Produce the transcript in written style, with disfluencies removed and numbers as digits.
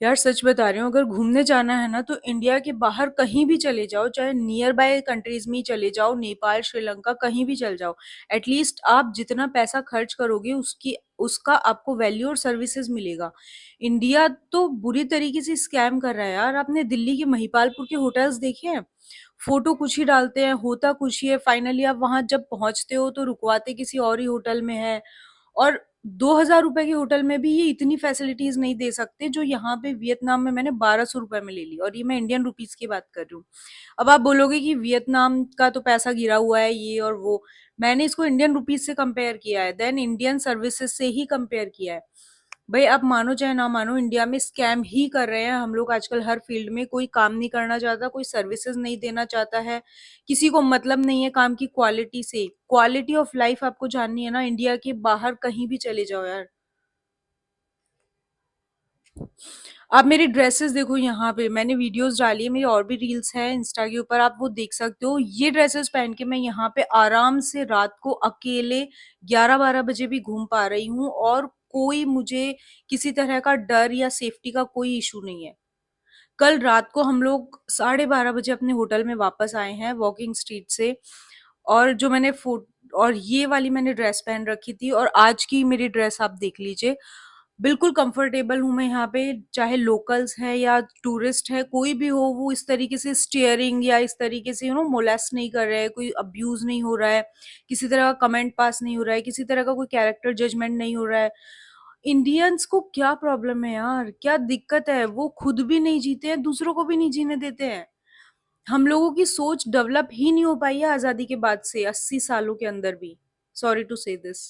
यार सच बता रही हूँ, अगर घूमने जाना है ना तो इंडिया के बाहर कहीं भी चले जाओ, चाहे नियर बाय कंट्रीज में ही चले जाओ, नेपाल श्रीलंका कहीं भी चल जाओ। एटलीस्ट आप जितना पैसा खर्च करोगे उसकी उसका आपको वैल्यू और सर्विसेज मिलेगा। इंडिया तो बुरी तरीके से स्कैम कर रहा है यार। आपने दिल्ली के महिपालपुर के होटल्स देखे हैं? फोटो कुछ ही डालते हैं, होता कुछ ही है, फाइनली आप वहां जब पहुंचते हो तो रुकवाते किसी और ही होटल में है। और 2,000 रुपए के होटल में भी ये इतनी फैसिलिटीज नहीं दे सकते जो यहाँ पे वियतनाम में मैंने 1,200 रुपए में ले ली, और ये मैं इंडियन रुपीज की बात कर रही हूँ। अब आप बोलोगे कि वियतनाम का तो पैसा गिरा हुआ है ये और वो। मैंने इसको इंडियन रुपीज से कंपेयर किया है, देन इंडियन सर्विसेज से ही कंपेयर किया है। भाई आप मानो चाहे ना मानो, इंडिया में स्कैम ही कर रहे हैं हम लोग आजकल हर फील्ड में। कोई काम नहीं करना चाहता, कोई सर्विसेज नहीं देना चाहता है, किसी को मतलब नहीं है काम की क्वालिटी से। क्वालिटी ऑफ लाइफ आपको जाननी है ना, इंडिया के बाहर कहीं भी चले जाओ यार। आप मेरी ड्रेसेस देखो, यहाँ पे मैंने वीडियोस डाली है, मेरी और भी रील्स है इंस्टा के ऊपर, आप वो देख सकते हो। ये ड्रेसेस पहन के मैं यहाँ पे आराम से रात को अकेले 11-12 बजे भी घूम पा रही हूँ, और कोई मुझे किसी तरह का डर या सेफ्टी का कोई इशू नहीं है। कल रात को हम लोग 12:30 बजे अपने होटल में वापस आए हैं वॉकिंग स्ट्रीट से। और जो मैंने फोट और ये वाली मैंने ड्रेस पहन रखी थी, और आज की मेरी ड्रेस आप देख लीजिए। बिल्कुल कंफर्टेबल हूँ मैं यहाँ पे, चाहे लोकल्स है या टूरिस्ट है, कोई भी हो, वो इस तरीके से स्टीयरिंग या इस तरीके से मोलेस्ट नहीं कर रहा है, कोई अब्यूज नहीं हो रहा है, किसी तरह का कमेंट पास नहीं हो रहा है, किसी तरह का कोई कैरेक्टर जजमेंट नहीं हो रहा है। इंडियंस को क्या प्रॉब्लम है यार, क्या दिक्कत है? वो खुद भी नहीं जीते हैं, दूसरों को भी नहीं जीने देते हैं। हम लोगों की सोच डेवलप ही नहीं हो पाई है आजादी के बाद से 80 सालों के अंदर भी। सॉरी टू से दिस।